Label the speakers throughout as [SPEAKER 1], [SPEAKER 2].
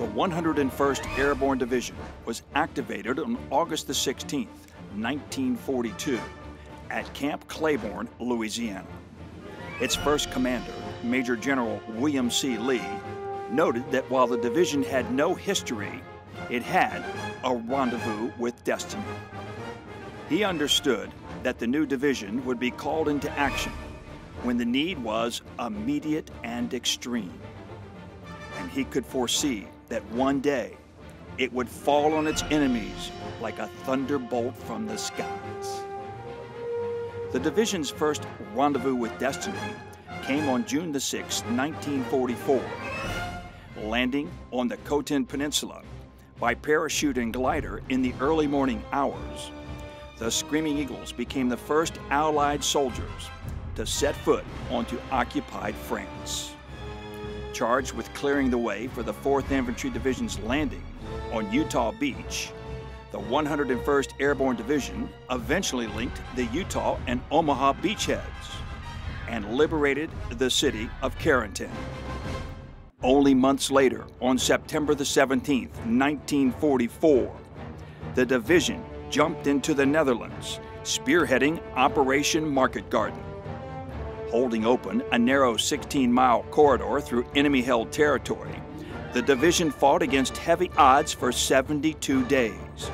[SPEAKER 1] The 101st Airborne Division was activated on August the 16th, 1942, at Camp Claiborne, Louisiana. Its first commander, Major General William C. Lee, noted that while the division had no history, it had a rendezvous with destiny. He understood that the new division would be called into action when the need was immediate and extreme. And he could foresee that one day it would fall on its enemies like a thunderbolt from the skies. The division's first rendezvous with destiny came on June the 6th, 1944. Landing on the Khotan Peninsula by parachute and glider in the early morning hours, the Screaming Eagles became the first Allied soldiers to set foot onto occupied France. Charged with clearing the way for the 4th Infantry Division's landing on Utah Beach, the 101st Airborne Division eventually linked the Utah and Omaha beachheads and liberated the city of Carentan. Only months later, on September the 17th, 1944, the division jumped into the Netherlands, spearheading Operation Market Garden. Holding open a narrow 16-mile corridor through enemy-held territory, the division fought against heavy odds for 72 days,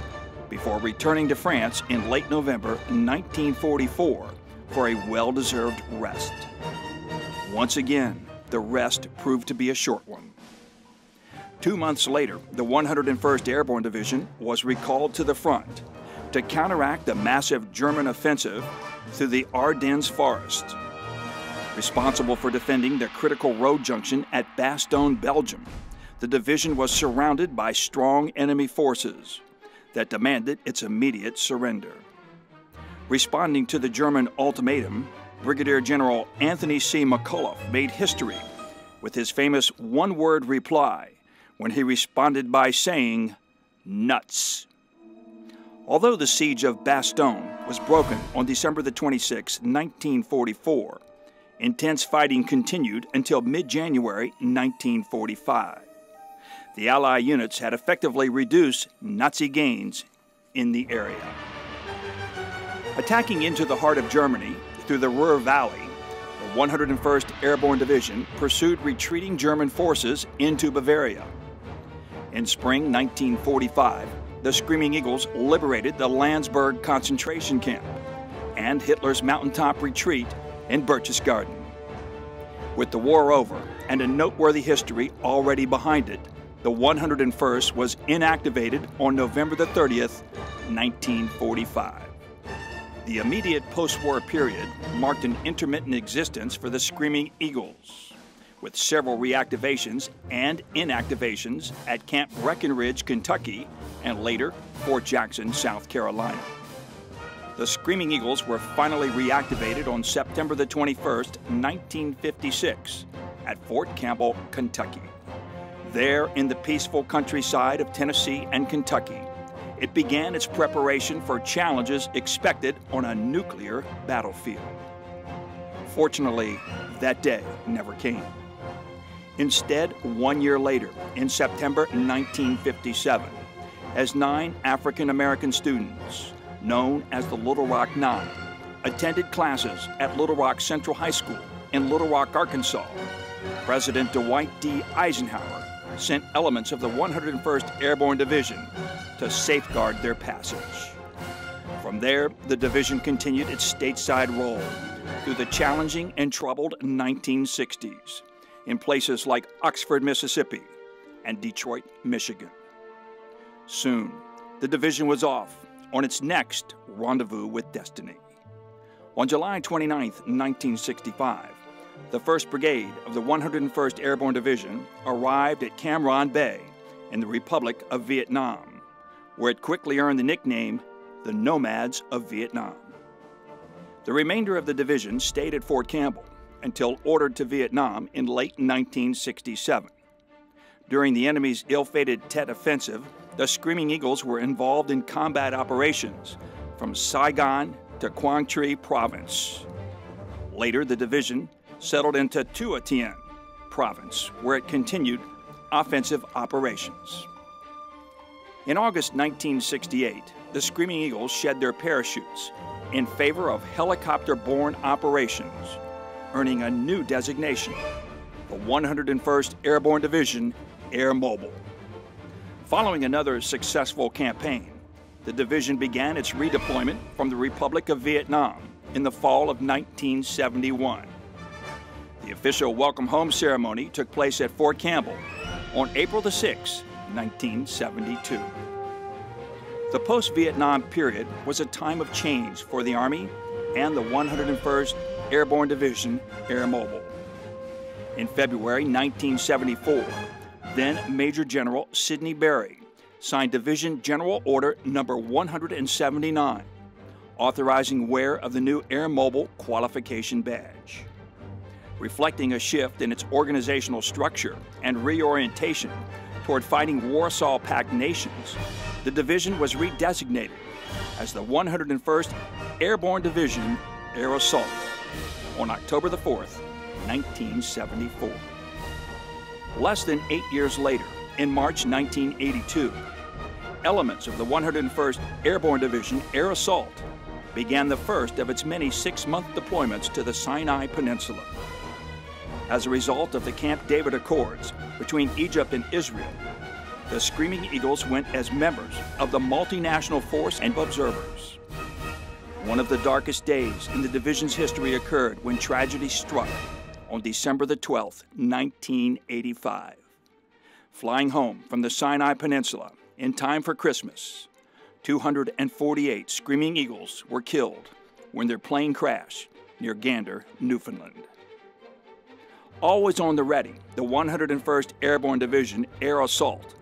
[SPEAKER 1] before returning to France in late November 1944 for a well-deserved rest. Once again, the rest proved to be a short one. 2 months later, the 101st Airborne Division was recalled to the front to counteract the massive German offensive through the Ardennes forest. Responsible for defending the critical road junction at BASTOGNE, Belgium, the division was surrounded by strong enemy forces that demanded its immediate surrender. Responding to the German ultimatum, Brigadier General Anthony C. McCullough made history with his famous one-word reply when he responded by saying, "Nuts." Although the siege of Bastogne was broken on December the 26th, 1944, intense fighting continued until mid-January 1945. The Allied units had effectively reduced Nazi gains in the area. Attacking into the heart of Germany through the Ruhr Valley, the 101st Airborne Division pursued retreating German forces into Bavaria. In spring 1945, the Screaming Eagles liberated the Landsberg concentration camp and Hitler's mountaintop retreat in Berchtesgaden. With the war over and a noteworthy history already behind it, the 101st was inactivated on November the 30th, 1945. The immediate post-war period marked an intermittent existence for the Screaming Eagles, with several reactivations and inactivations at Camp Breckinridge, Kentucky, and later Fort Jackson, South Carolina. The Screaming Eagles were finally reactivated on September the 21st, 1956, at Fort Campbell, Kentucky. There, in the peaceful countryside of Tennessee and Kentucky, it began its preparation for challenges expected on a nuclear battlefield. Fortunately, that day never came. Instead, 1 year later, in September 1957, as 9 African-American students, known as the Little Rock Nine, attended classes at Little Rock Central High School in Little Rock, Arkansas, President Dwight D. Eisenhower sent elements of the 101st Airborne Division to safeguard their passage. From there, the division continued its stateside role through the challenging and troubled 1960s in places like Oxford, Mississippi, and Detroit, Michigan. Soon, the division was off on its next rendezvous with destiny. On July 29, 1965, the 1st Brigade of the 101st Airborne Division arrived at Cam Ranh Bay in the Republic of Vietnam, where it quickly earned the nickname the Nomads of Vietnam. The remainder of the division stayed at Fort Campbell until ordered to Vietnam in late 1967. During the enemy's ill-fated Tet Offensive, the Screaming Eagles were involved in combat operations from Saigon to Quang Tri Province. Later, the division settled into Tuo Tien Province, where it continued offensive operations. In August 1968, the Screaming Eagles shed their parachutes in favor of helicopter-borne operations, earning a new designation, the 101st Airborne Division, Air Mobile. Following another successful campaign, the division began its redeployment from the Republic of Vietnam in the fall of 1971. The official welcome home ceremony took place at Fort Campbell on April 6, 1972. The post-Vietnam period was a time of change for the Army and the 101st Airborne Division, Air Mobile. In February 1974, then Major General Sidney Berry signed Division General Order Number 179, authorizing wear of the new Air Mobile qualification badge. Reflecting a shift in its organizational structure and reorientation toward fighting Warsaw Pact nations, the division was redesignated as the 101st Airborne Division, Air Assault, on October 4, 1974. Less than 8 years later, in March 1982, elements of the 101st Airborne Division, Air Assault, began the first of its many 6-month deployments to the Sinai Peninsula. As a result of the Camp David Accords between Egypt and Israel, the Screaming Eagles went as members of the multinational force and observers. One of the darkest days in the division's history occurred when tragedy struck on December 12, 1985. Flying home from the Sinai Peninsula in time for Christmas, 248 Screaming Eagles were killed when their plane crashed near Gander, Newfoundland. Always on the ready, the 101st Airborne Division, Air Assault,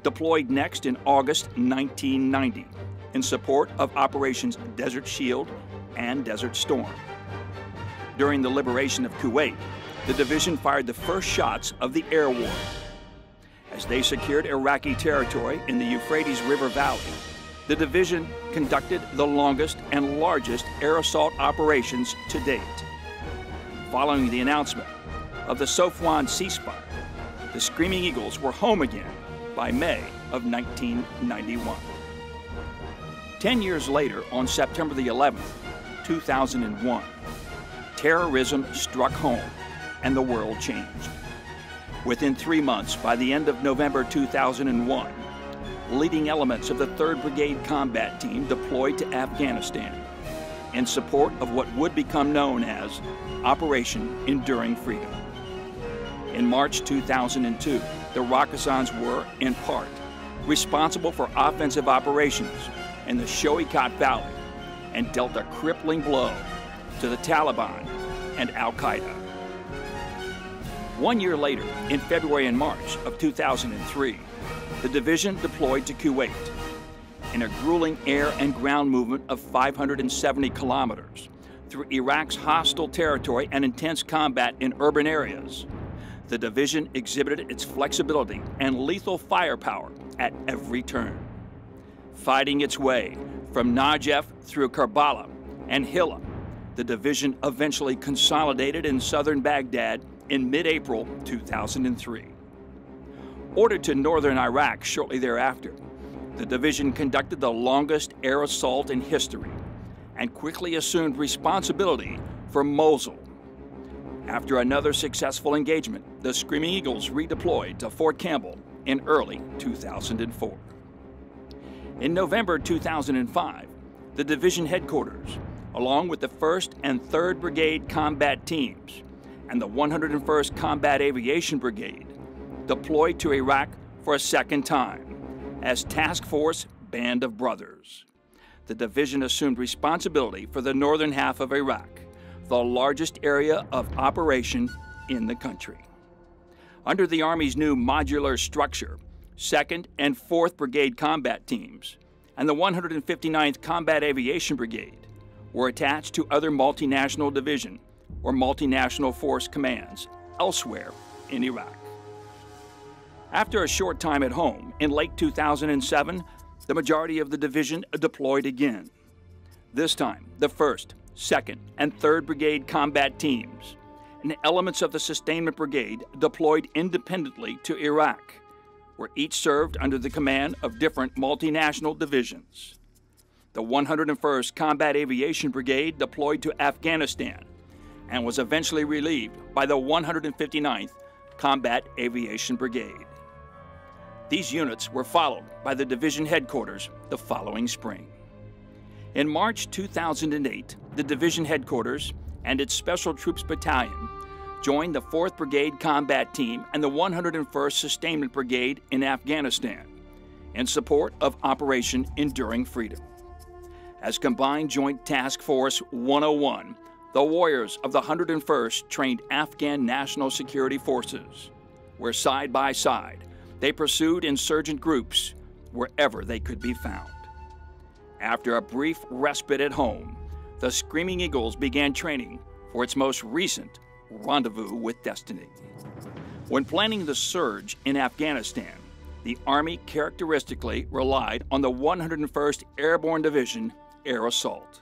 [SPEAKER 1] deployed next in August 1990 in support of Operations Desert Shield and Desert Storm. During the liberation of Kuwait, the division fired the first shots of the air war. As they secured Iraqi territory in the Euphrates River Valley, the division conducted the longest and largest air assault operations to date. Following the announcement of the Sofwan ceasefire, the Screaming Eagles were home again by May of 1991. 10 years later, on September the 11th, 2001, terrorism struck home and the world changed. Within 3 months, by the end of November 2001, leading elements of the 3rd Brigade Combat Team deployed to Afghanistan in support of what would become known as Operation Enduring Freedom. In March 2002, the Rakkasans were, in part, responsible for offensive operations in the Shoikat Valley and dealt a crippling blow to the Taliban and Al-Qaeda. 1 year later, in February and March of 2003, the division deployed to Kuwait in a grueling air and ground movement of 570 kilometers through Iraq's hostile territory and intense combat in urban areas. The division exhibited its flexibility and lethal firepower at every turn. Fighting its way from Najaf through Karbala and Hilla, the division eventually consolidated in southern Baghdad in mid-April 2003. Ordered to northern Iraq shortly thereafter, the division conducted the longest air assault in history and quickly assumed responsibility for Mosul. After another successful engagement, the Screaming Eagles redeployed to Fort Campbell in early 2004. In November 2005, the division headquarters, along with the 1st and 3rd Brigade combat teams and the 101st Combat Aviation Brigade, deployed to Iraq for a second time as Task Force Band of Brothers. The division assumed responsibility for the northern half of Iraq, the largest area of operation in the country. Under the Army's new modular structure, 2nd and 4th Brigade combat teams and the 159th Combat Aviation Brigade were attached to other multinational division or multinational force commands elsewhere in Iraq. After a short time at home, in late 2007, the majority of the division deployed again. This time, the 1st, 2nd, and 3rd Brigade combat teams and elements of the Sustainment Brigade deployed independently to Iraq, where each served under the command of different multinational divisions. The 101st Combat Aviation Brigade deployed to Afghanistan and was eventually relieved by the 159th Combat Aviation Brigade. These units were followed by the division headquarters the following spring. In March 2008, the division headquarters and its Special Troops Battalion joined the 4th Brigade Combat Team and the 101st Sustainment Brigade in Afghanistan in support of Operation Enduring Freedom. As Combined Joint Task Force 101, the warriors of the 101st trained Afghan National Security Forces, where side by side they pursued insurgent groups wherever they could be found. After a brief respite at home, the Screaming Eagles began training for its most recent rendezvous with destiny. When planning the surge in Afghanistan, the Army characteristically relied on the 101st Airborne Division Air Assault.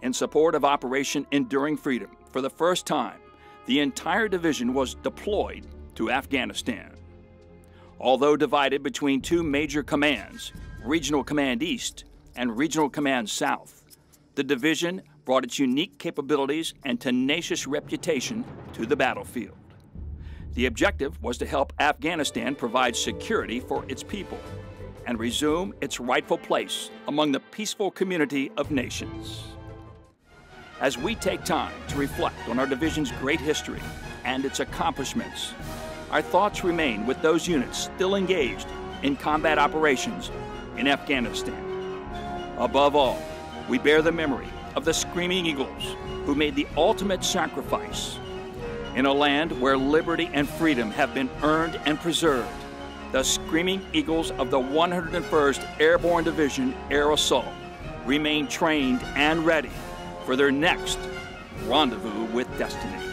[SPEAKER 1] In support of Operation Enduring Freedom, for the first time, the entire division was deployed to Afghanistan. Although divided between two major commands, Regional Command East and Regional Command South, the division brought its unique capabilities and tenacious reputation to the battlefield. The objective was to help Afghanistan provide security for its people and resume its rightful place among the peaceful community of nations. As we take time to reflect on our division's great history and its accomplishments, our thoughts remain with those units still engaged in combat operations in Afghanistan. Above all, we bear the memory of the Screaming Eagles who made the ultimate sacrifice. In a land where liberty and freedom have been earned and preserved, the Screaming Eagles of the 101st Airborne Division Air Assault remain trained and ready for their next rendezvous with destiny.